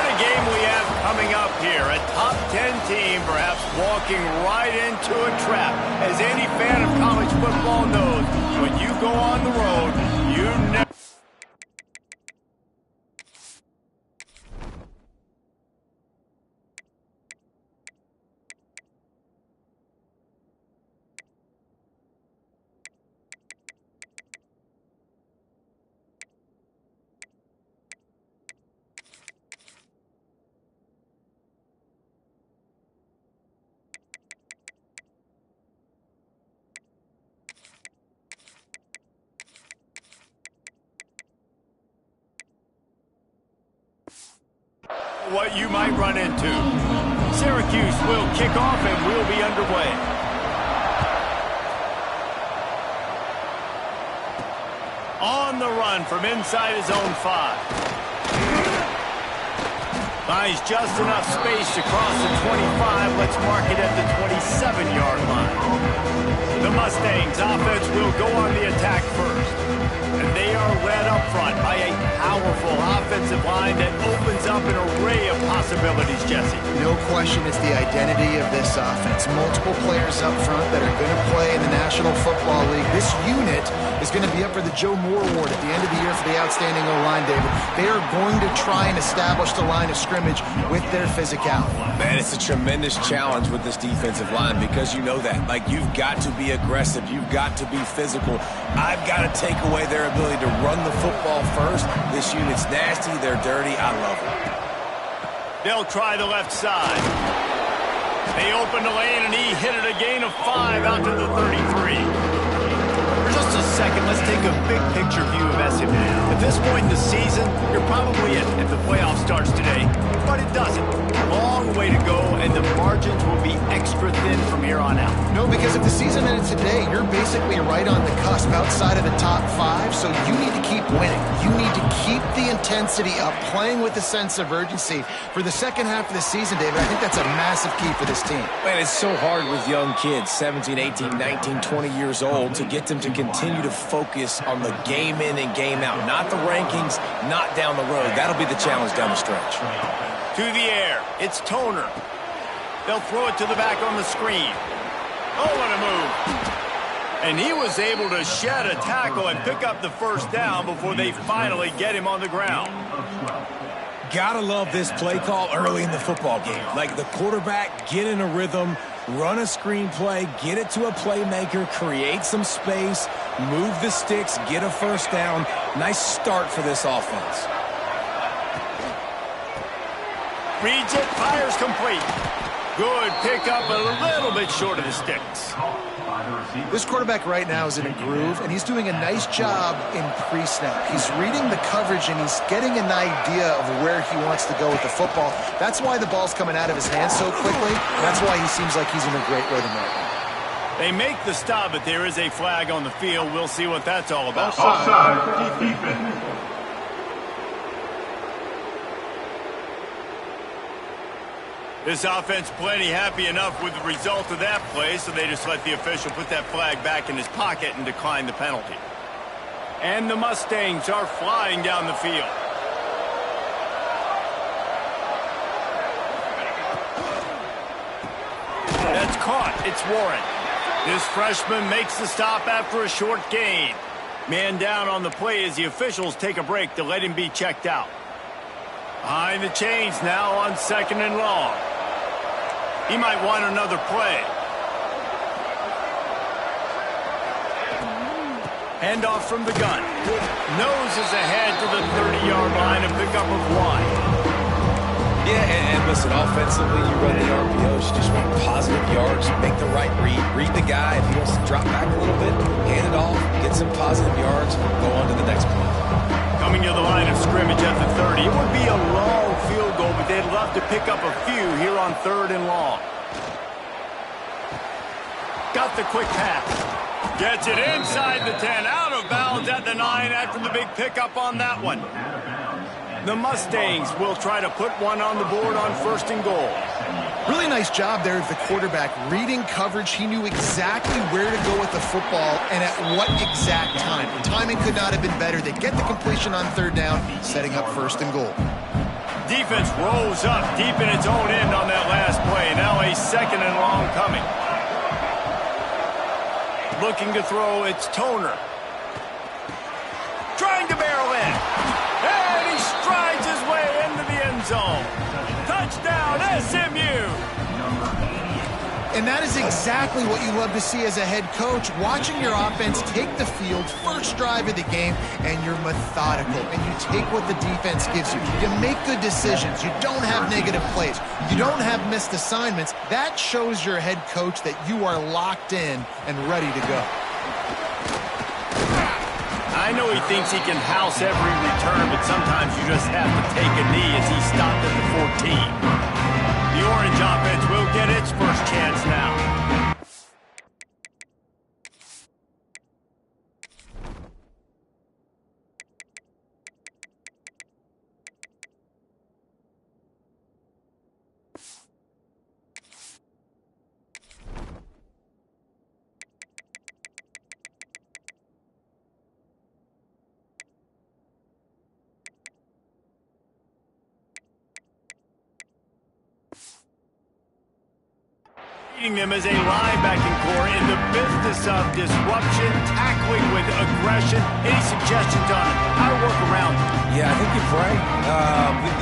What a game we have coming up here. A top 10 team perhaps walking right into a trap. As any fan of college football knows, when you go on the road, you never... what you might run into. Syracuse will kick off and we'll be underway. On the run from inside his own 5. Finds just enough space to cross the 25. Let's mark it at the 27-yard line. The Mustangs offense will go on the attack first. And they are led up front by a powerful offensive line that opens up an array of possibilities, Jesse. No question it's the identity of this offense. Multiple players up front that are going to play in the National Football League. This unit is going to be up for the Joe Moore Award at the end of the year for the outstanding O-line, David. They are going to try and establish the line of scrimmage with their physicality. Man, it's a tremendous challenge with this defensive line because you know that. Like, you've got to be aggressive. You've got to be physical. I've got to take away their ability to run the football first. This unit's nasty. They're dirty. I love it. They'll try the left side. They open the lane, and he hit it a gain of 5 out to the 33. For just a second, let's take a big picture view of SMU. At this point in the season, you're probably in if the playoff starts today, but it doesn't. Long way to go, and the margins will be extra thin from here on out. No, because if the season ended today, you're basically right on the cusp outside of the top 5, so you need to keep winning. You need to keep the intensity up, playing with a sense of urgency. For the second half of the season, David, I think that's a massive key for this team. Man, it's so hard with young kids, 17, 18, 19, 20 years old, to get them to continue to focus on the game in and game out, not the rankings, not down the road. That'll be the challenge down the stretch. To the air, it's Toner. They'll throw it to the back on the screen. Oh, what a move. And he was able to shed a tackle and pick up the first down before they finally get him on the ground. Gotta love this play call early in the football game. Like, the quarterback, get in a rhythm, run a screen play, get it to a playmaker, create some space, move the sticks, get a first down. Nice start for this offense. Reads it, fires complete. Good pickup, a little bit short of the sticks. This quarterback right now is in a groove, and he's doing a nice job in pre-snap. He's reading the coverage, and he's getting an idea of where he wants to go with the football. That's why the ball's coming out of his hands so quickly. That's why he seems like he's in a great rhythm right now. They make the stop, but there is a flag on the field. We'll see what that's all about. Offside, defense. This offense plenty happy enough with the result of that play, so they just let the official put that flag back in his pocket and decline the penalty. And the Mustangs are flying down the field. That's caught. It's Warren. This freshman makes the stop after a short gain. Man down on the play as the officials take a break to let him be checked out. Behind the chains now on 2nd and long. He might want another play. Handoff from the gun. Noses ahead to the 30-yard line, a pickup of 1. Yeah, and listen, offensively, you run the RPOs, you just want positive yards, make the right read the guy. If he wants to drop back a little bit, hand it off, get some positive yards, go on to the next play. Coming to the line of scrimmage at the 30. It would be a long field goal, but they'd love to pick up a few here on 3rd and long. Got the quick pass. Gets it inside the 10, out of bounds at the 9 after the big pickup on that one. The Mustangs will try to put one on the board on 1st and goal. Really nice job there of the quarterback reading coverage. He knew exactly where to go with the football and at what exact time. The timing could not have been better. They get the completion on 3rd down, setting up 1st and goal. Defense rolls up deep in its own end on that last play. Now a second and long coming. Looking to throw, it's Toner. Trying to barrel in. And he strides his way into the end zone. Touchdown, SMU! And that is exactly what you love to see as a head coach, watching your offense take the field, first drive of the game, and you're methodical, and you take what the defense gives you. You make good decisions. You don't have negative plays. You don't have missed assignments. That shows your head coach that you are locked in and ready to go. I know he thinks he can house every return, but sometimes you just have to take a knee as he stopped at the 14. The Orange offense will get its first chance now. Them as a linebacking core in the business of disruption, tackling with aggression. Any suggestions on how to work around them? Yeah, I think you're right.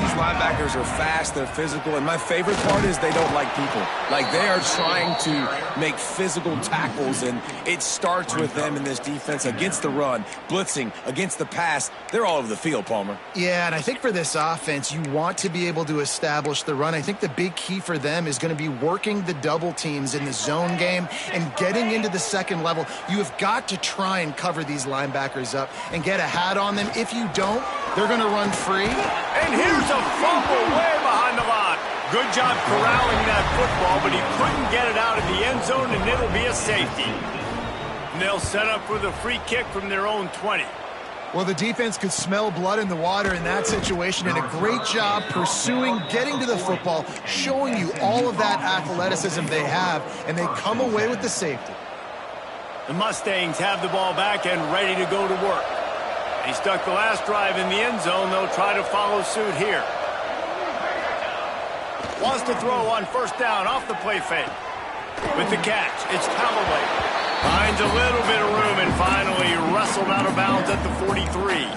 These linebackers are fast, they're physical, and my favorite part is they don't like people. Like, they are trying to make physical tackles, and it starts with them in this defense against the run, blitzing, against the pass. They're all over the field, Palmer. Yeah, and I think for this offense, you want to be able to establish the run. I think the big key for them is going to be working the double teams in the zone game and getting into the second level. You have got to try and cover these linebackers up and get a hat on them. If you don't, they're going to run free. And here's a fumble way behind the line. Good job corralling that football, but he couldn't get it out of the end zone, and it'll be a safety. And they'll set up for the free kick from their own 20. Well, the defense could smell blood in the water in that situation, and a great job pursuing, getting to the football, showing you all of that athleticism they have, and they come away with the safety. The Mustangs have the ball back and ready to go to work. He stuck the last drive in the end zone. They'll try to follow suit here. Wants to throw on first down off the play fake. With the catch, it's Callaway. Finds a little bit of room and finally wrestled out of bounds at the 43.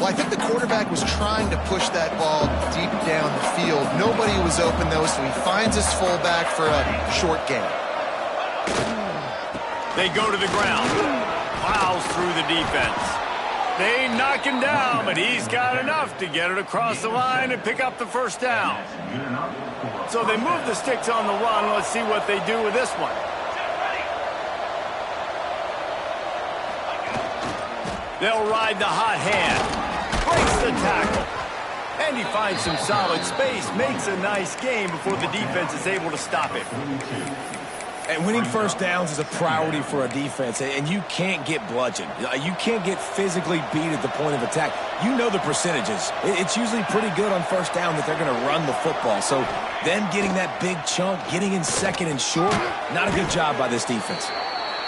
Well, I think the quarterback was trying to push that ball deep down the field. Nobody was open, though, so he finds his fullback for a short gain. They go to the ground. Plows through the defense. They knock him down, but he's got enough to get it across the line and pick up the first down. So they move the sticks on the run. Let's see what they do with this one. They'll ride the hot hand. Breaks the tackle. And he finds some solid space. Makes a nice game before the defense is able to stop him. And winning first downs is a priority for a defense, and you can't get bludgeoned. You can't get physically beat at the point of attack. You know the percentages. It's usually pretty good on first down that they're going to run the football. So them getting that big chunk, getting in second and short, not a good job by this defense.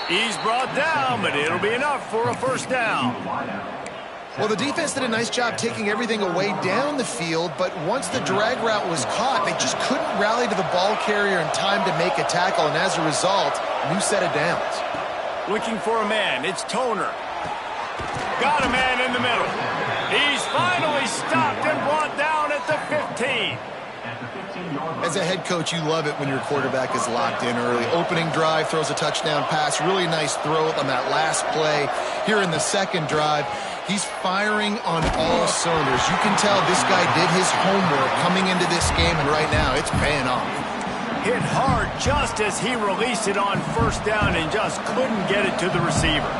He's brought down, but it'll be enough for a first down. Well, the defense did a nice job taking everything away down the field, but once the drag route was caught, they just couldn't rally to the ball carrier in time to make a tackle, and as a result, new set of downs. Looking for a man, it's Toner. Got a man in the middle. He's finally stopped and brought down at the 15. As a head coach, you love it when your quarterback is locked in early. Opening drive, throws a touchdown pass. Really nice throw on that last play. Here in the second drive, he's firing on all cylinders. You can tell this guy did his homework coming into this game, and right now it's paying off. Hit hard just as he released it on first down and just couldn't get it to the receiver.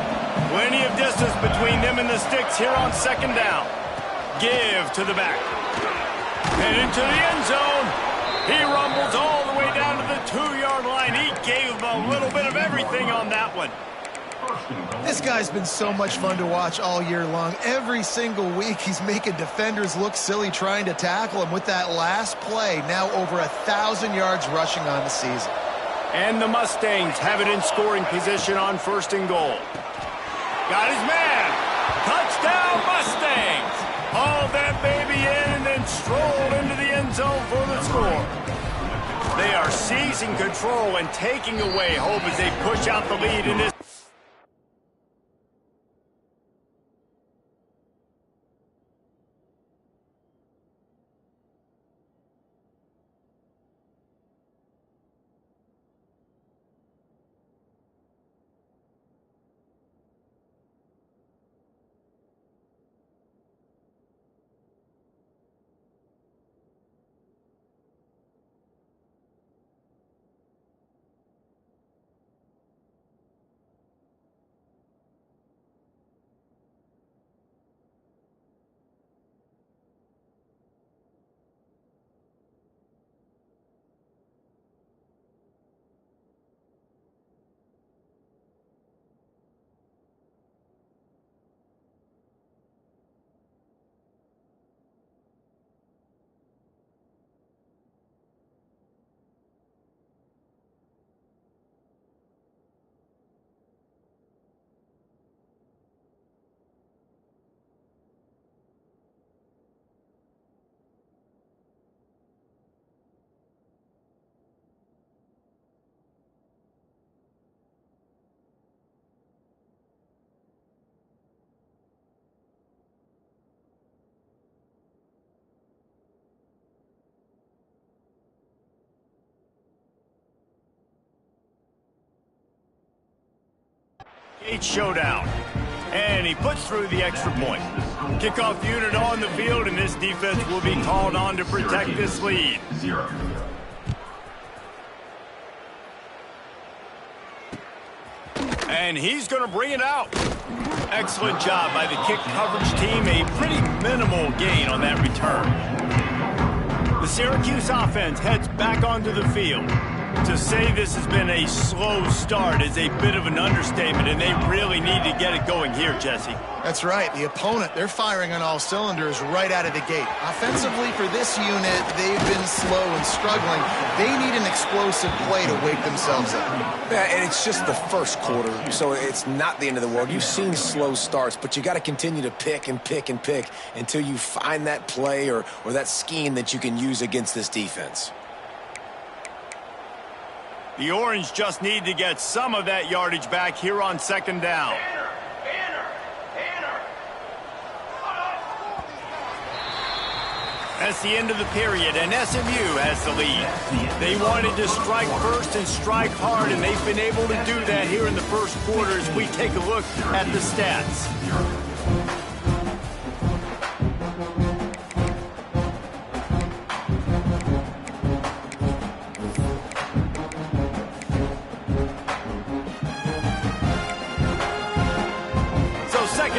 Plenty of distance between them and the sticks here on second down. Give to the back. And into the end zone. He rumbles all the way down to the 2-yard line. He gave him a little bit of everything on that one. This guy's been so much fun to watch all year long. Every single week, he's making defenders look silly trying to tackle him. With that last play, now over 1,000 yards rushing on the season. And the Mustangs have it in scoring position on first and goal. Got his man. Touchdown, Mustangs. Haul that baby in and then strolled into the end zone for the score. They are seizing control and taking away hope as they push out the lead in this. Showdown. And he puts through the extra point. Kickoff unit on the field, and this defense will be called on to protect this lead. And he's going to bring it out. Excellent job by the kick coverage team. A pretty minimal gain on that return. The Syracuse offense heads back onto the field. To say this has been a slow start is a bit of an understatement, and they really need to get it going here, Jesse. That's right. The opponent, they're firing on all cylinders right out of the gate. Offensively, for this unit, they've been slow and struggling. They need an explosive play to wake themselves up. Yeah, and it's just the first quarter, so it's not the end of the world. You've seen slow starts, but you got to continue to pick and pick and pick until you find that play or that scheme that you can use against this defense. The Orange just need to get some of that yardage back here on second down. That's the end of the period, and SMU has the lead. They wanted to strike first and strike hard, and they've been able to do that here in the first quarter as we take a look at the stats.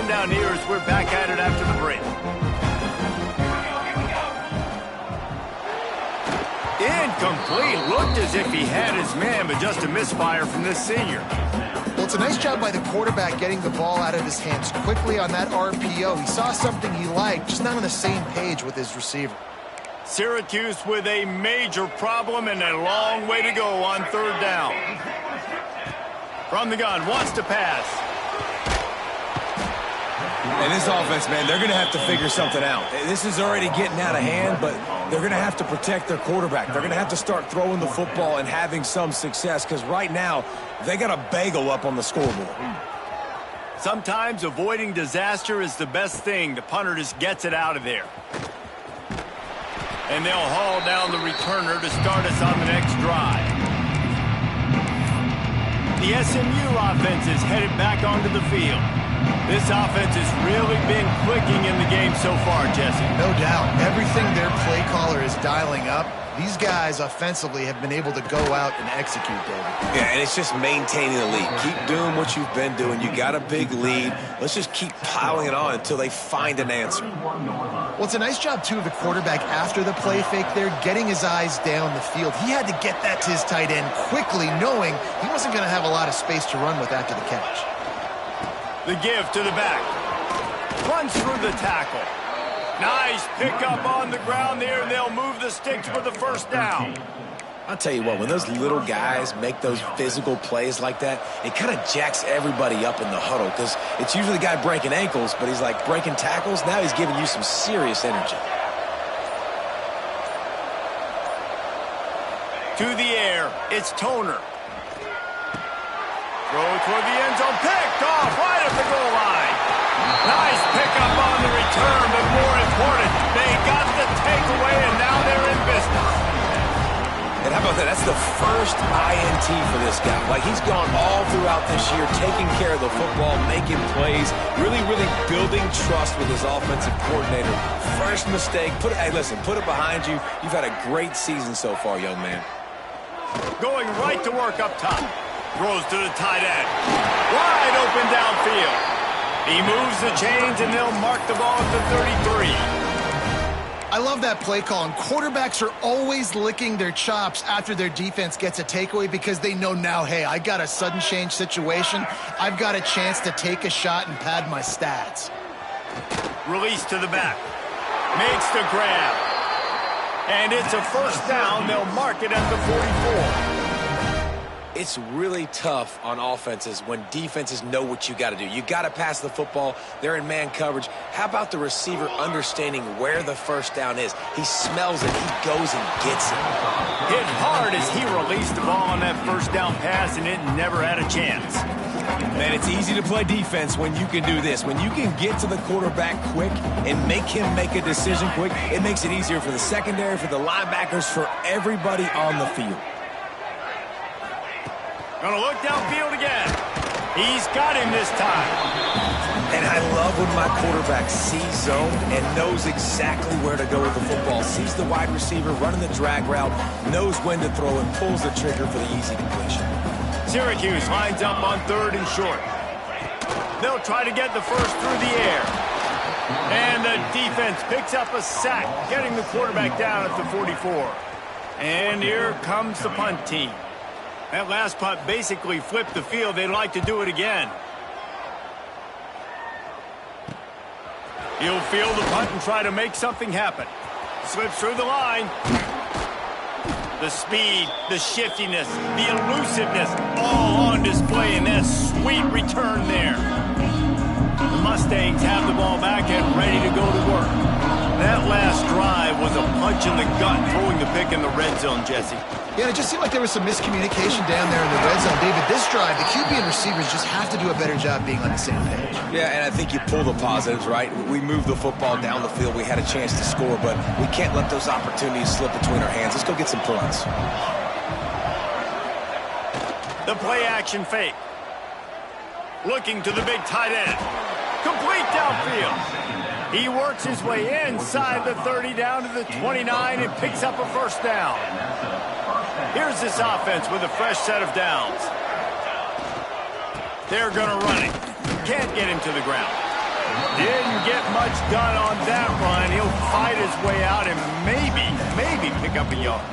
Down here as we're back at it after the break. Incomplete. Looked as if he had his man, but just a misfire from this senior. Well, it's a nice job by the quarterback getting the ball out of his hands quickly on that RPO. He saw something he liked, just not on the same page with his receiver. Syracuse with a major problem and a long way to go on third down. From the gun, wants to pass. And this offense, man, they're going to have to figure something out. This is already getting out of hand, but they're going to have to protect their quarterback. They're going to have to start throwing the football and having some success because right now they got a bagel up on the scoreboard. Sometimes avoiding disaster is the best thing. The punter just gets it out of there. And they'll haul down the returner to start us on the next drive. The SMU offense is headed back onto the field. This offense has really been clicking in the game so far, Jesse. No doubt. Everything their play caller is dialing up, these guys offensively have been able to go out and execute, David. Yeah, and it's just maintaining the lead. Keep doing what you've been doing. You got a big lead. Let's just keep piling it on until they find an answer. Well, it's a nice job, too, of the quarterback after the play fake there, getting his eyes down the field. He had to get that to his tight end quickly, knowing he wasn't going to have a lot of space to run with after the catch. The give to the back. Runs through the tackle. Nice pickup on the ground there, and they'll move the sticks for the first down. I'll tell you what, when those little guys make those physical plays like that, it kind of jacks everybody up in the huddle because it's usually the guy breaking ankles, but he's like breaking tackles. Now he's giving you some serious energy. To the air, it's Toner. Throw toward the end zone, picked off right at the goal line. Nice pickup on the return, but more important, they got the takeaway, and now they're in business. And how about that? That's the first INT for this guy. Like, he's gone all throughout this year, taking care of the football, making plays, really, really building trust with his offensive coordinator. First mistake, hey, listen, put it behind you. You've had a great season so far, young man. Going right to work up top. Throws to the tight end. Wide open downfield. He moves the chains, and they'll mark the ball at the 33. I love that play call, and quarterbacks are always licking their chops after their defense gets a takeaway because they know now, hey, I got a sudden change situation. I've got a chance to take a shot and pad my stats. Release to the back. Makes the grab. And it's a first down. They'll mark it at the 44. It's really tough on offenses when defenses know what you got to do. You got to pass the football. They're in man coverage. How about the receiver understanding where the first down is? He smells it. He goes and gets it. Hit hard as he released the ball on that first down pass, and it never had a chance. Man, it's easy to play defense when you can do this. When you can get to the quarterback quick and make him make a decision quick, it makes it easier for the secondary, for the linebackers, for everybody on the field. Gonna look downfield again. He's got him this time. And I love when my quarterback sees zone and knows exactly where to go with the football. Sees the wide receiver running the drag route, knows when to throw, and pulls the trigger for the easy completion. Syracuse lines up on 3rd and short. They'll try to get the first through the air. And the defense picks up a sack, getting the quarterback down at the 44. And here comes the punt team. That last punt basically flipped the field. They'd like to do it again. He'll field the punt and try to make something happen. Slips through the line. The speed, the shiftiness, the elusiveness, all on display in that sweet return there. The Mustangs have the ball back and ready to go to work. That last drive was a punch in the gut, throwing the pick in the red zone, Jesse. Yeah, it just seemed like there was some miscommunication down there in the red zone. David, this drive, the QB and receivers just have to do a better job being on the same page. Yeah, and I think you pull the positives, right? We moved the football down the field. We had a chance to score, but we can't let those opportunities slip between our hands. Let's go get some points. The play action fake. Looking to the big tight end. Complete downfield. He works his way inside the 30 down to the 29 and picks up a first down. Here's this offense with a fresh set of downs. They're going to run it. Can't get him to the ground. Didn't get much done on that run. He'll fight his way out and maybe pick up a yard.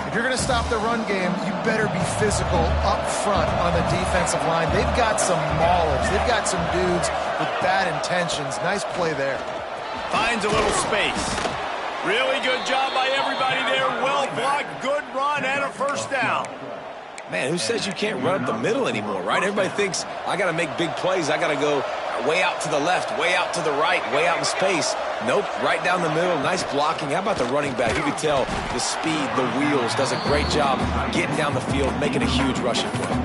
If you're going to stop the run game, you better be physical up front on the defensive line. They've got some maulers. They've got some dudes with bad intentions. Nice play there. Finds a little space. Really good job by everybody there. Well blocked, good run, and a first down. Man, who says you can't run up the middle anymore, right? Everybody thinks, I got to make big plays. I got to go way out to the left, way out to the right, way out in space. Nope, right down the middle. Nice blocking. How about the running back? You could tell the speed, the wheels, does a great job getting down the field, making a huge rushing play.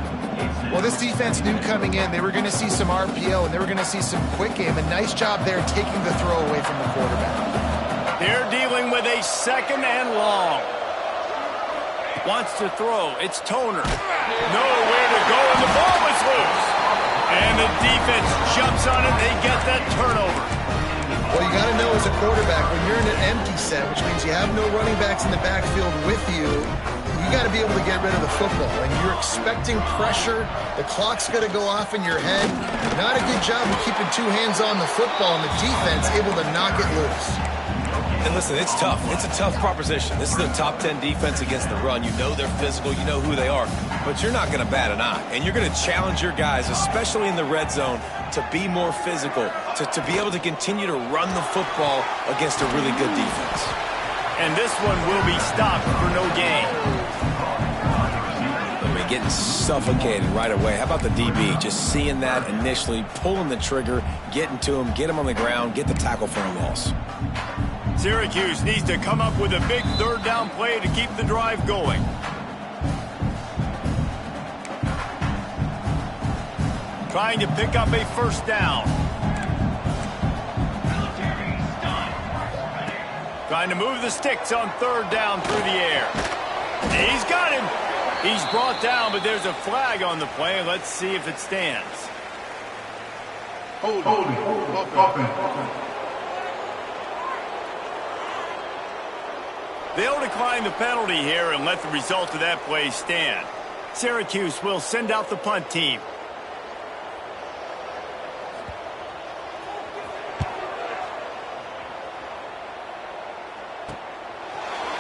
Well, this defense knew coming in they were going to see some RPO and they were going to see some quick game. A nice job there taking the throw away from the quarterback. They're dealing with a second and long. Wants to throw. It's Toner. Nowhere to go, and the ball is loose. And the defense jumps on it. They get that turnover. Well, you got to know as a quarterback, when you're in an empty set, which means you have no running backs in the backfield with you, you got to be able to get rid of the football. And you're expecting pressure. The clock's going to go off in your head. Not a good job of keeping two hands on the football, and the defense able to knock it loose. And listen, it's tough. It's a tough proposition. This is the top 10 defense against the run. You know they're physical. You know who they are. But you're not going to bat an eye. And you're going to challenge your guys, especially in the red zone, to be more physical, to be able to continue to run the football against a really good defense. And this one will be stopped for no gain. I mean, getting suffocated right away. How about the DB? Just seeing that initially, pulling the trigger, getting to him, get him on the ground, get the tackle for a loss. Syracuse needs to come up with a big third down play to keep the drive going. Trying to pick up a first down. Trying to move the sticks on third down through the air. He's got him. He's brought down, but there's a flag on the play. Let's see if it stands. Holding. Offense. They'll decline the penalty here and let the result of that play stand. Syracuse will send out the punt team.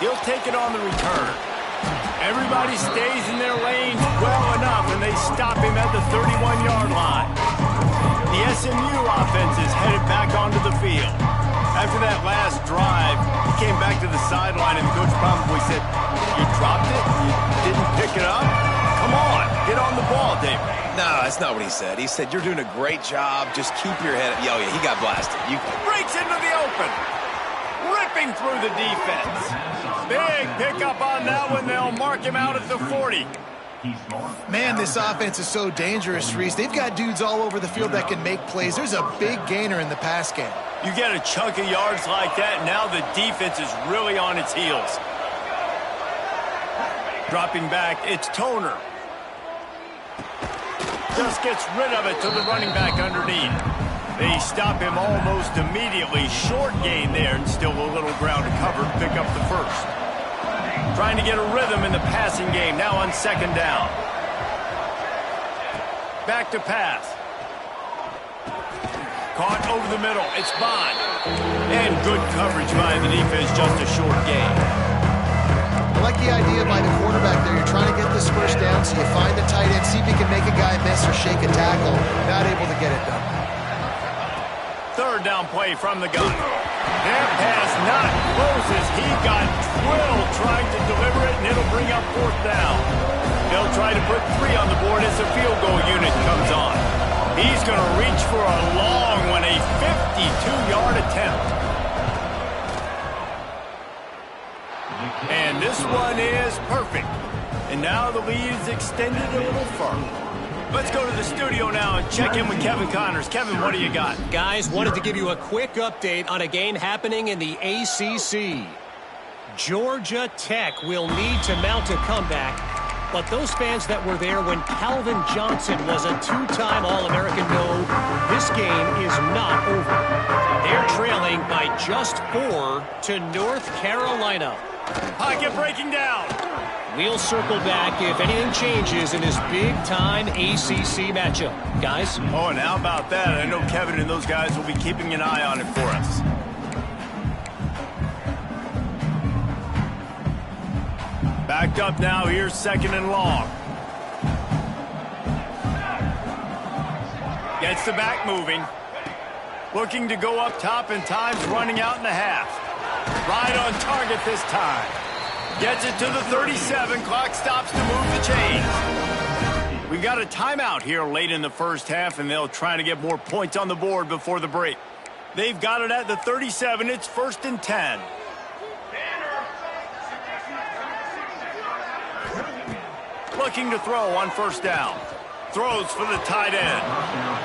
He'll take it on the return. Everybody stays in their lanes well enough, and they stop him at the 31-yard line. The SMU offense is headed back onto the field. After that last drive, he came back to the sideline, and the coach probably said, "You dropped it? You didn't pick it up? Come on, get on the ball, David." No, that's not what he said. He said, "You're doing a great job. Just keep your head up." Oh, yeah, he got blasted. Breaks into the open. Ripping through the defense. Big pickup on that one. They'll mark him out at the 40. Man, this offense is so dangerous, Reese. They've got dudes all over the field that can make plays. There's a big gainer in the pass game. You get a chunk of yards like that, now the defense is really on its heels. Dropping back, it's Toner. Just gets rid of it to the running back underneath. They stop him almost immediately. Short gain there, and still a little ground to cover. Pick up the first. Trying to get a rhythm in the passing game, now on second down. Back to pass. Caught over the middle. It's Bond. And good coverage by the defense, just a short gain. I like the idea by the quarterback there. You're trying to get this first down, so you find the tight end, see if you can make a guy miss or shake a tackle. Not able to get it done. Third down play from the gun. That pass not close as he got drilled trying to deliver it, and it'll bring up fourth down. They'll try to put 3 on the board as the field goal unit comes on. He's going to reach for a long one, a 52-yard attempt. And this one is perfect. And now the lead is extended a little further. Let's go to the studio now and check in with Kevin Connors. Kevin, what do you got? Guys, wanted to give you a quick update on a game happening in the ACC. Georgia Tech will need to mount a comeback, but those fans that were there when Calvin Johnson was a 2-time All-American know this game is not over. They're trailing by just 4 to North Carolina. Pocket breaking down. We'll circle back if anything changes in this big-time ACC matchup. Guys? Oh, and how about that? I know Kevin and those guys will be keeping an eye on it for us. Backed up now. Here's second and long. Gets the back moving. Looking to go up top, and time's running out in the half. Right on target this time. Gets it to the 37. Clock stops to move the chains. We've got a timeout here late in the first half, and they'll try to get more points on the board before the break. They've got it at the 37. It's 1st and 10. Looking to throw on first down. Throws for the tight end.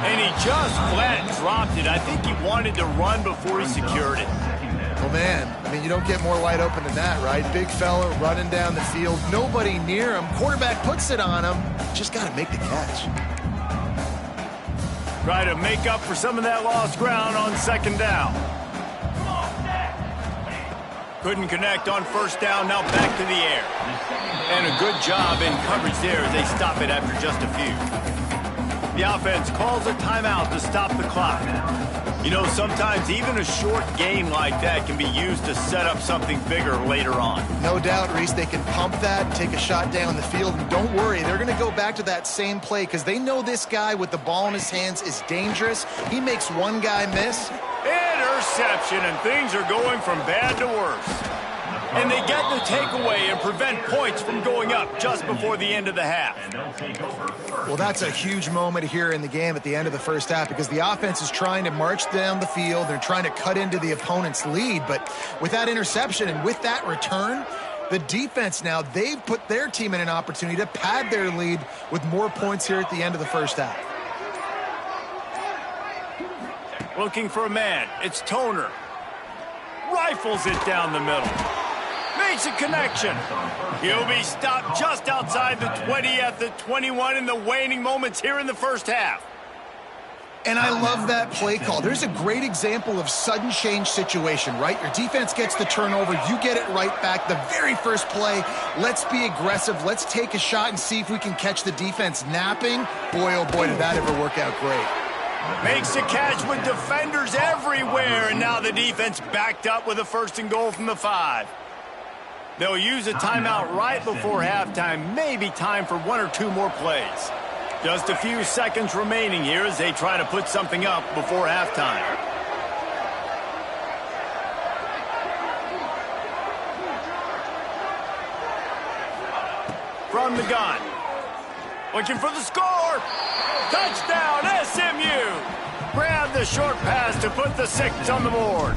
And he just flat dropped it. I think he wanted to run before he secured it. Well, man, I mean, you don't get more wide open than that, right? Big fella running down the field. Nobody near him. Quarterback puts it on him. Just got to make the catch. Try to make up for some of that lost ground on second down. Couldn't connect on first down. Now back to the air. And a good job in coverage there as they stop it after just a few. The offense calls a timeout to stop the clock. You know, sometimes even a short game like that can be used to set up something bigger later on. No doubt, Reese, they can pump that and take a shot down the field. And don't worry, they're going to go back to that same play because they know this guy with the ball in his hands is dangerous. He makes one guy miss. Interception, and things are going from bad to worse. And they get the takeaway and prevent points from going up just before the end of the half. Well, that's a huge moment here in the game at the end of the first half because the offense is trying to march down the field. They're trying to cut into the opponent's lead. But with that interception and with that return, the defense now, they've put their team in an opportunity to pad their lead with more points here at the end of the first half. Looking for a man. It's Toner. Rifles it down the middle. Makes a connection. He'll be stopped just outside the 20 at the 21 in the waning moments here in the first half. And I love that play call. There's a great example of sudden change situation, right? Your defense gets the turnover. You get it right back. The very first play, let's be aggressive. Let's take a shot and see if we can catch the defense napping. Boy, oh boy, did that ever work out great. Makes a catch with defenders everywhere, and now the defense backed up with a 1st and goal from the 5. They'll use a timeout right before halftime, maybe time for 1 or 2 more plays. Just a few seconds remaining here as they try to put something up before halftime. From the gun. Looking for the score. Touchdown, SMU. Grab the short pass to put the 6 on the board.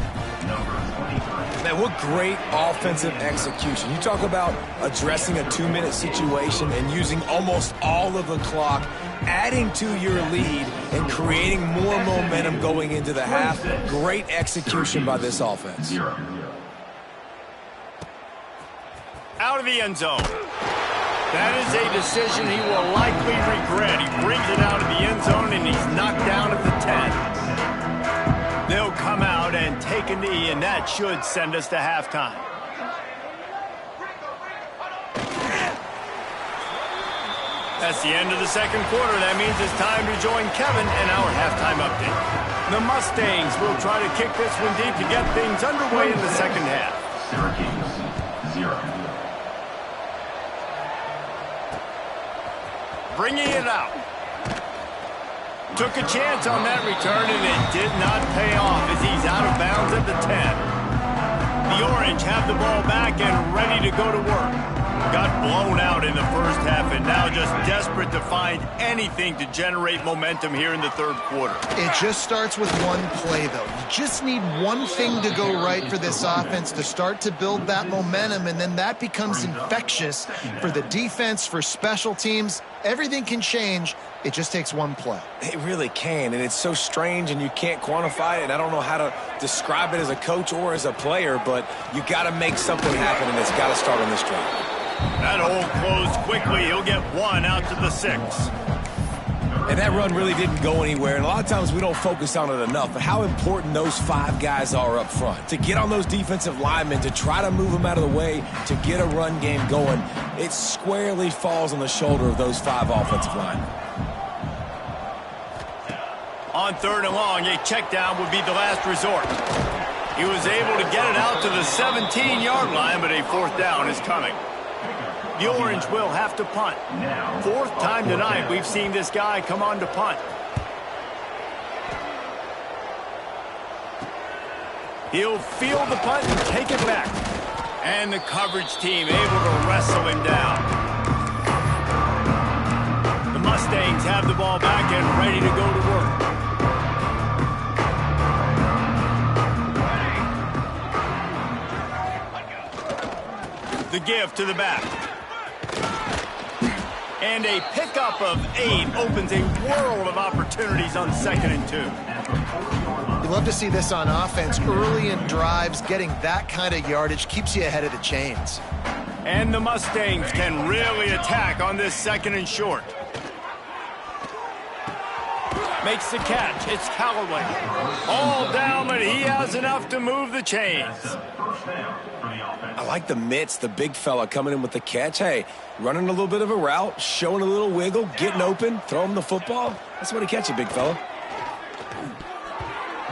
Man, what great offensive execution. You talk about addressing a 2-minute situation and using almost all of the clock, adding to your lead and creating more momentum going into the half. Great execution by this offense. Out of the end zone. That is a decision he will likely regret. He brings it out of the end zone and he's knocked down at the 10. They'll come out and take a knee, and that should send us to halftime. That's the end of the second quarter. That means it's time to join Kevin and our halftime update. The Mustangs will try to kick this one deep to get things underway in the second half. Syracuse, 0. Bringing it out. Took a chance on that return, and it did not pay off as he's out of bounds at the 10. The Orange have the ball back and ready to go to work. Got blown out in the first half and now just desperate to find anything to generate momentum here in the third quarter. It just starts with one play, though. You just need one thing to go right for this offense to start to build that momentum, and then that becomes infectious for the defense, for special teams. Everything can change. It just takes one play. It really can, and it's so strange, and you can't quantify it, and I don't know how to describe it as a coach or as a player, but you got to make something happen, and it's got to start on this drive. That hole closed quickly. He'll get 1 out to the 6. And that run really didn't go anywhere, and a lot of times we don't focus on it enough, but how important those 5 guys are up front. To get on those defensive linemen, to try to move them out of the way, to get a run game going, it squarely falls on the shoulder of those 5 offensive linemen. On 3rd and long, a check down would be the last resort. He was able to get it out to the 17-yard line, but a 4th down is coming. The Orange will have to punt. 4th time tonight we've seen this guy come on to punt. He'll field the punt and take it back. And the coverage team able to wrestle him down. The Mustangs have the ball back and ready to go to work. The give to the back. And a pickup of 8 opens a world of opportunities on 2nd and 2. You love to see this on offense. Early in drives, getting that kind of yardage keeps you ahead of the chains. And the Mustangs can really attack on this 2nd and short. Makes the catch. It's Callaway. All down, but he has enough to move the chains. I like the mitts, the big fella coming in with the catch. Hey, running a little bit of a route, showing a little wiggle, getting open, throw him the football. That's what he catch you, big fella.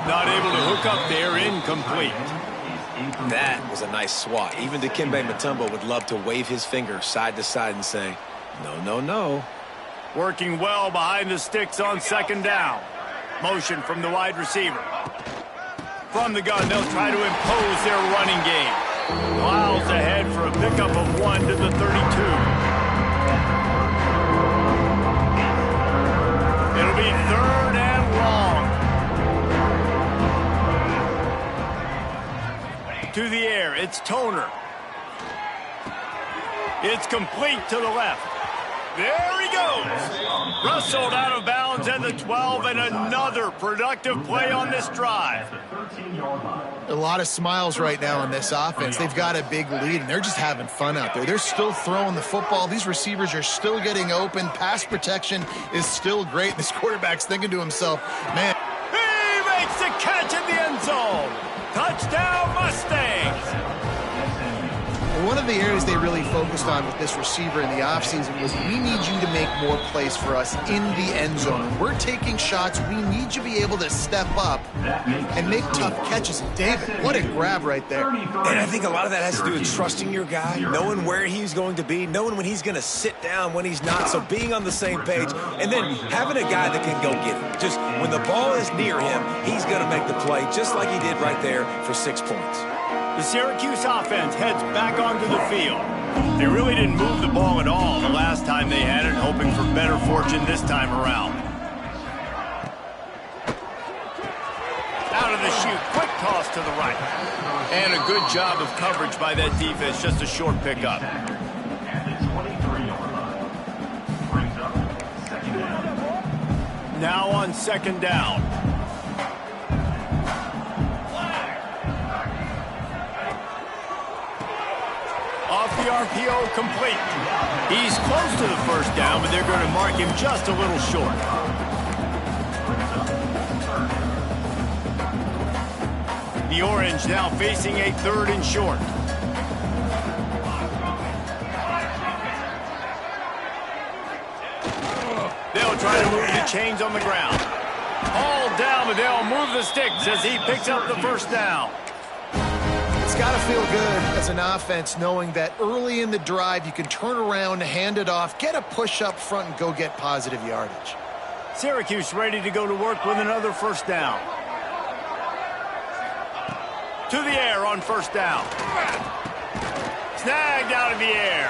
Not able to hook up there, incomplete. That was a nice swat. Even Dikembe Mutombo would love to wave his finger side to side and say, no, no, no. Working well behind the sticks on 2nd down. Motion from the wide receiver. From the gun, they'll try to impose their running game. Miles ahead for a pickup of 1 to the 32. It'll be 3rd and long. To the air, it's Toner. It's complete to the left. There he goes. Wrestled out of bounds at the 12, and another productive play on this drive. A lot of smiles right now on this offense. They've got a big lead, and they're just having fun out there. They're still throwing the football. These receivers are still getting open. Pass protection is still great. This quarterback's thinking to himself, man. He makes the catch in the end zone. Touchdown, Mustangs. One of the areas they really focused on with this receiver in the offseason was we need you to make more plays for us in the end zone. When we're taking shots, we need you to be able to step up and make tough catches. And David, what a grab right there. And I think a lot of that has to do with trusting your guy, knowing where he's going to be, knowing when he's going to sit down, when he's not, so being on the same page, and then having a guy that can go get it. Just when the ball is near him, he's going to make the play just like he did right there for 6 points. The Syracuse offense heads back onto the field. They really didn't move the ball at all the last time they had it, hoping for better fortune this time around. Out of the chute, quick toss to the right. And a good job of coverage by that defense, just a short pickup. Now on 2nd down. Off the RPO, complete. He's close to the 1st down, but they're going to mark him just a little short. The Orange now facing a 3rd and short. They'll try to move the chains on the ground. All down, but they'll move the sticks as he picks up the 1st down. It's got to feel good as an offense knowing that early in the drive you can turn around, hand it off, get a push up front, and go get positive yardage. Syracuse ready to go to work with another 1st down. To the air on 1st down. Snagged out of the air.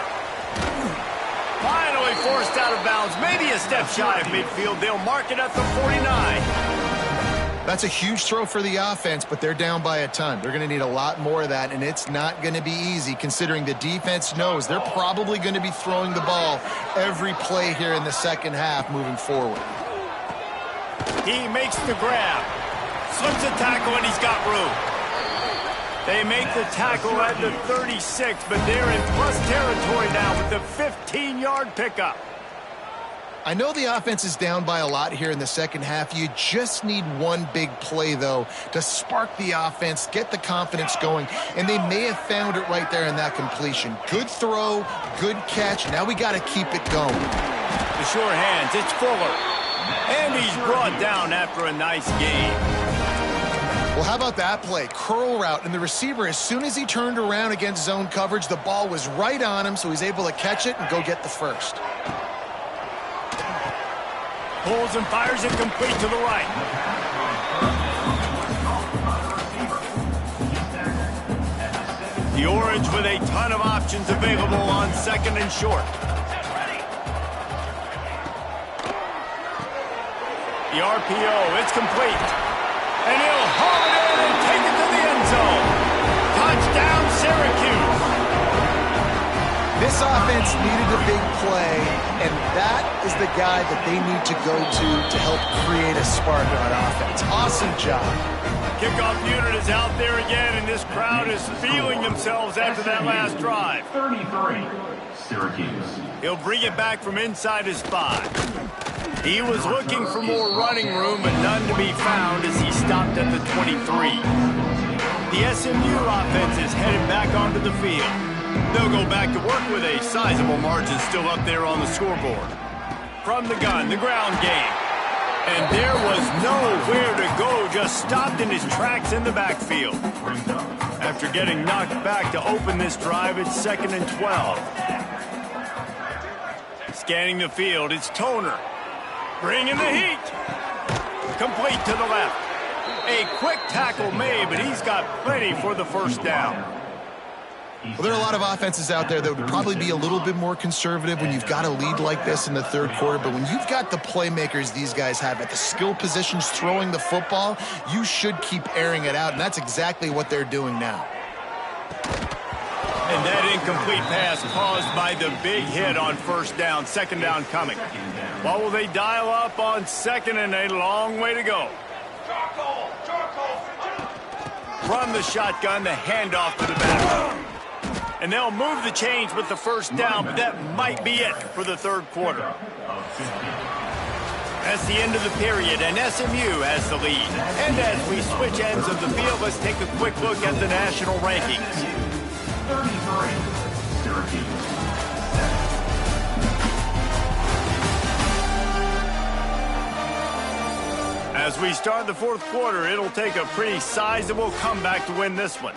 Finally forced out of bounds. Maybe a step shy of midfield. They'll mark it at the 49. That's a huge throw for the offense, but they're down by a ton. They're going to need a lot more of that, and it's not going to be easy considering the defense knows they're probably going to be throwing the ball every play here in the 2nd half moving forward. He makes the grab. Slips a tackle, and he's got room. They make the tackle at the 36, but they're in plus territory now with the 15-yard pickup. I know the offense is down by a lot here in the 2nd half. You just need one big play, though, to spark the offense, get the confidence going, and they may have found it right there in that completion. Good throw, good catch. Now we got to keep it going. The sure hands, it's Fuller. And he's brought down after a nice game. Well, how about that play? Curl route, and the receiver, as soon as he turned around against zone coverage, the ball was right on him, so he's able to catch it and go get the 1st. Pulls and fires it complete to the right. The Orange with a ton of options available on 2nd and short. The RPO, it's complete. And he'll haul it in and take it to the end zone. Touchdown, Syracuse. This offense needed a big play, and that is the guy that they need to go to help create a spark on offense. Awesome job. Kickoff unit is out there again, and this crowd is feeling themselves after that last drive. 33, Syracuse. He'll bring it back from inside his 5. He was looking for more running room, but none to be found as he stopped at the 23. The SMU offense is headed back onto the field. They'll go back to work with a sizable margin still up there on the scoreboard. From the gun, the ground game. And there was nowhere to go, just stopped in his tracks in the backfield. After getting knocked back to open this drive, it's 2nd and 12. Scanning the field, it's Toner. Bringing the heat. Complete to the left. A quick tackle made, but he's got plenty for the 1st down. Well, there are a lot of offenses out there that would probably be a little bit more conservative when you've got a lead like this in the third quarter. But when you've got the playmakers these guys have at the skill positions throwing the football, you should keep airing it out, and that's exactly what they're doing now. And that incomplete pass caused by the big hit on first down. Second down coming. What will they dial up on second, and a long way to go? From the shotgun, the handoff to the back. And they'll move the chains with the first down, but that might be it for the third quarter. That's the end of the period, and SMU has the lead. And as we switch ends of the field, let's take a quick look at the national rankings. 33, Syracuse. As we start the fourth quarter, it'll take a pretty sizable comeback to win this one.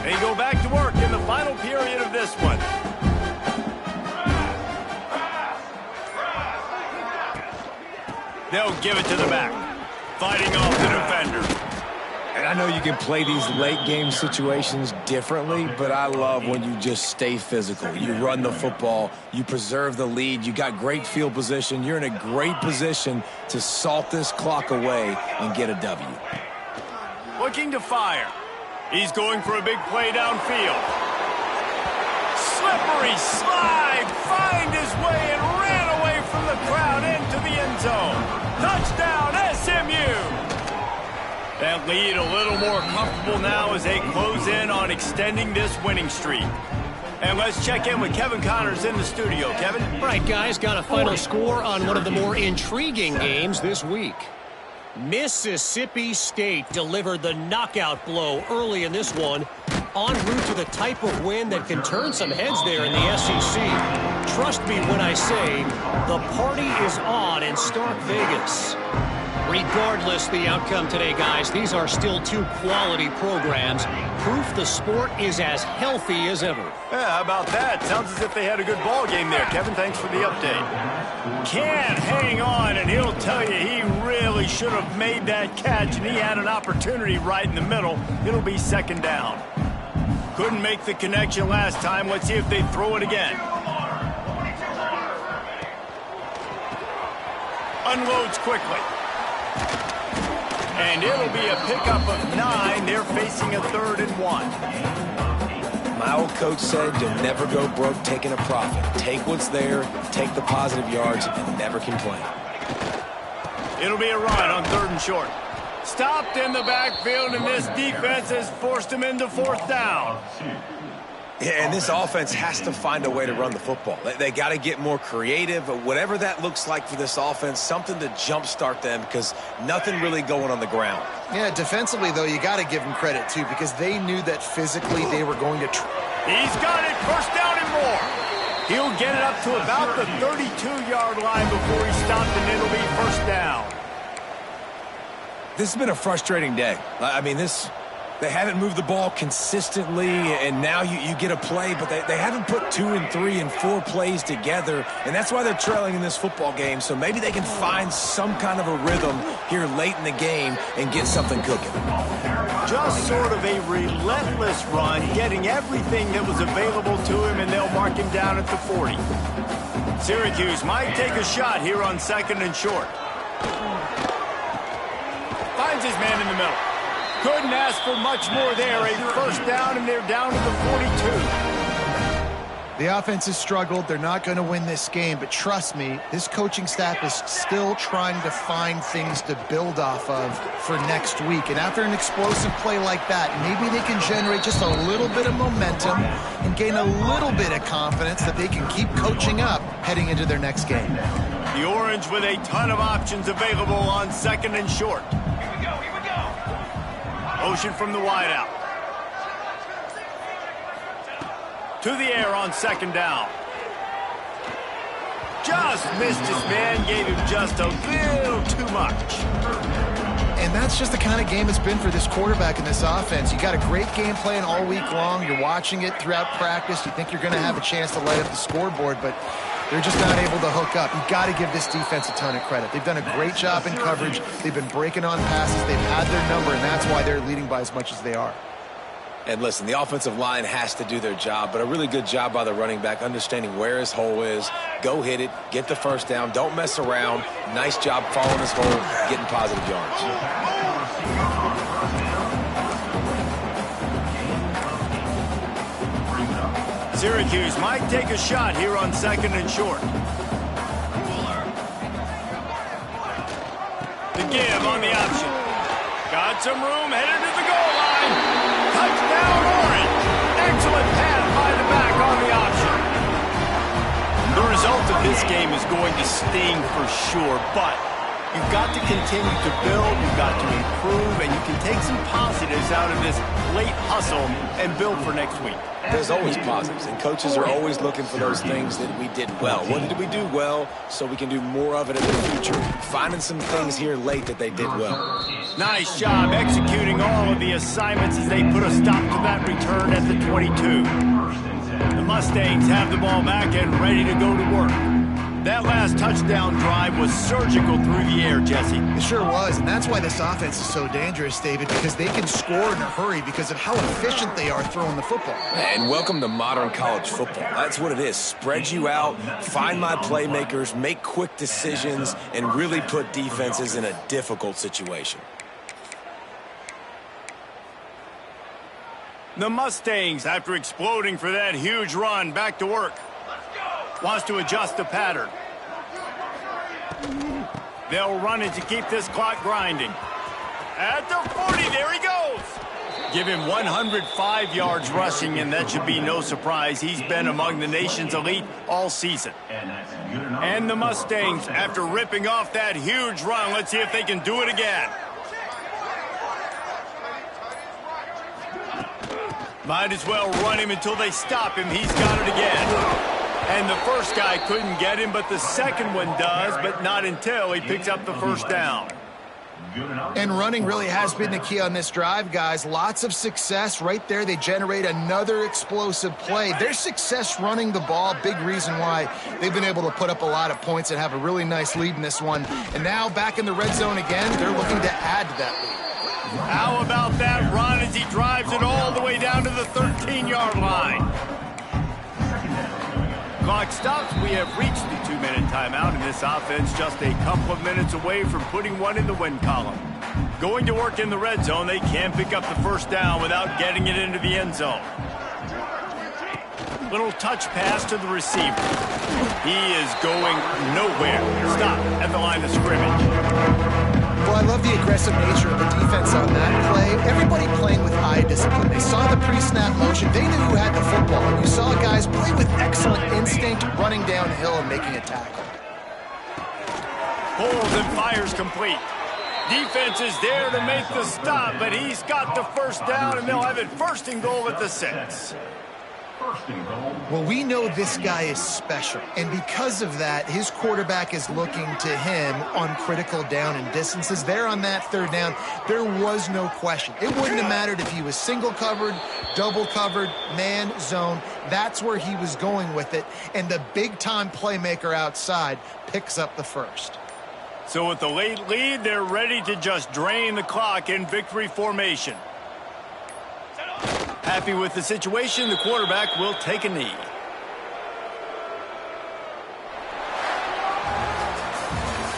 They go back to work in the final period of this one. They'll give it to the back, fighting off the defender. And I know you can play these late game situations differently, but I love when you just stay physical. You run the football, you preserve the lead, you got great field position, you're in a great position to salt this clock away and get a W. Looking to fire. He's going for a big play downfield. Slippery slide, find his way and ran away from the crowd into the end zone. Touchdown, SMU! That lead a little more comfortable now as they close in on extending this winning streak. And let's check in with Kevin Connors in the studio. Kevin? All right, guys, got a final score on one of the more intriguing games this week. Mississippi State delivered the knockout blow early in this one, en route to the type of win that can turn some heads there in the SEC. Trust me when I say the party is on in Stark Vegas. Regardless the outcome today, guys, these are still two quality programs. Proof the sport is as healthy as ever. Yeah, how about that? Sounds as if they had a good ball game there. Kevin, thanks for the update. Can't hang on, and he'll tell you he really should have made that catch, and he had an opportunity right in the middle. It'll be second down. Couldn't make the connection last time. Let's see if they throw it again. Unloads quickly. And it'll be a pickup of 9. They're facing a 3rd and 1. My old coach said you'll never go broke taking a profit. Take what's there, take the positive yards, and never complain. It'll be a run on 3rd and short. Stopped in the backfield, and this defense has forced him into 4th down. Yeah, and this offense has to find a way to run the football. They got to get more creative, whatever that looks like for this offense, something to jumpstart them because nothing really going on the ground. Yeah, defensively, though, you got to give them credit, too, because they knew that physically they were going to He's got it, first down and more. He'll get it up to about the 32-yard line before he stopped, and it'll be first down. This has been a frustrating day. I mean, they haven't moved the ball consistently, and now you get a play, but they haven't put 2 and 3 and 4 plays together, and that's why they're trailing in this football game. So maybe they can find some kind of a rhythm here late in the game and get something cooking. Just sort of a relentless run, getting everything that was available to him, and they'll mark him down at the 40. Syracuse might take a shot here on 2nd and short. Finds his man in the middle. Couldn't ask for much more there. A first down, and they're down to the 42. The offense has struggled. They're not going to win this game, but trust me, this coaching staff is still trying to find things to build off of for next week. And after an explosive play like that, maybe they can generate just a little bit of momentum and gain a little bit of confidence that they can keep coaching up heading into their next game. The Orange with a ton of options available on 2nd and short. Motion from the wideout. To the air on 2nd down. Just missed his man, gave him just a little too much. And that's just the kind of game it's been for this quarterback in this offense. You got a great game plan all week long. You're watching it throughout practice. You think you're going to have a chance to light up the scoreboard, but They're just not able to hook up. You've got to give this defense a ton of credit. They've done a great job in coverage. They've been breaking on passes. They've had their number, and that's why they're leading by as much as they are. And listen, the offensive line has to do their job, but a really good job by the running back understanding where his hole is. Go hit it, get the first down, don't mess around. Nice job following his hole, getting positive yards. Syracuse might take a shot here on 2nd and short. The give on the option. Got some room, headed to the goal line. Touchdown, Orange. Excellent pass by the back on the option. The result of this game is going to sting for sure, but you've got to continue to build, you've got to improve, and you can take some positives out of this late hustle and build for next week. There's always positives, and coaches are always looking for those things that we did well. What did we do well so we can do more of it in the future? Finding some things here late that they did well. Nice job executing all of the assignments as they put a stop to that return at the 22. The Mustangs have the ball back and ready to go to work. That last touchdown drive was surgical through the air, Jesse. It sure was, and that's why this offense is so dangerous, David, because they can score in a hurry because of how efficient they are throwing the football. And welcome to modern college football. That's what it is. Spread you out, find my playmakers, make quick decisions, and really put defenses in a difficult situation. The Mustangs, after exploding for that huge run, back to work. Wants to adjust the pattern. They'll run it to keep this clock grinding. At the 40, there he goes. Give him 105 yards rushing, and that should be no surprise. He's been among the nation's elite all season. And the Mustangs, after ripping off that huge run, let's see if they can do it again. Might as well run him until they stop him. He's got it again. And the first guy couldn't get him, but the second one does, but not until he picks up the first down. And running really has been the key on this drive, guys. Lots of success right there. They generate another explosive play. Their success running the ball, big reason why they've been able to put up a lot of points and have a really nice lead in this one. And now back in the red zone again, they're looking to add to that lead. How about that run as he drives it all the way down to the 13-yard line? Clock stops. We have reached the 2-minute timeout, and this offense just a couple of minutes away from putting one in the win column. Going to work in the red zone, they can't pick up the first down without getting it into the end zone. Little touch pass to the receiver. He is going nowhere. Stop at the line of scrimmage. Well, I love the aggressive nature of the defense on that play. Everybody playing with eye discipline. They saw the pre-snap motion. They knew who had the football. And you saw guys play with excellent instinct, running downhill and making a tackle. Pulls and fires complete. Defense is there to make the stop, but he's got the first down, and they'll have it 1st and goal at the 6. Well, we know this guy is special, and because of that, his quarterback is looking to him on critical down and distances. There on that 3rd down, there was no question. It wouldn't have mattered if he was single covered, double covered, man, zone. That's where he was going with it, and the big-time playmaker outside picks up the first. So with the late lead, they're ready to just drain the clock in victory formation. Happy with the situation, the quarterback will take a knee.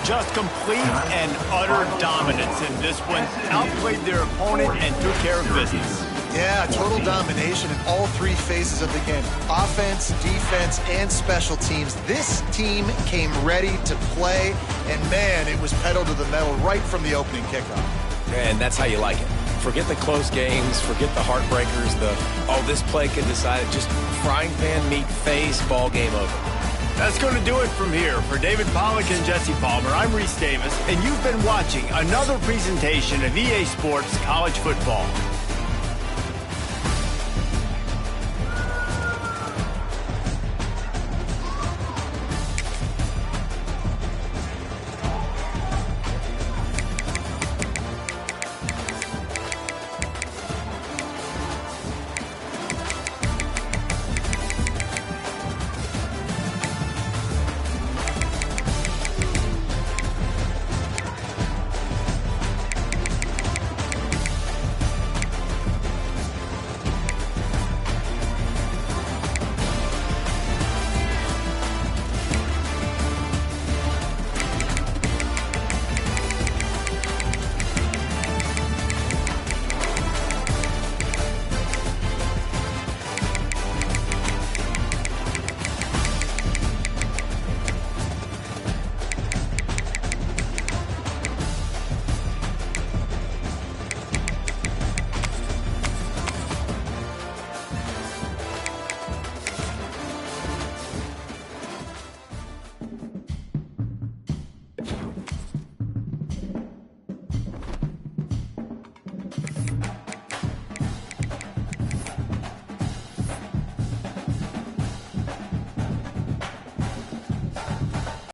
Just complete and utter dominance in this one. Outplayed their opponent and took care of business. Yeah, total domination in all 3 phases of the game. Offense, defense, and special teams. This team came ready to play, and man, it was pedal to the metal right from the opening kickoff. And that's how you like it. Forget the close games, forget the heartbreakers, this play could decide it. Just frying pan meat face, ball game over. That's going to do it from here. For David Pollack and Jesse Palmer, I'm Reese Davis, and you've been watching another presentation of EA Sports College Football.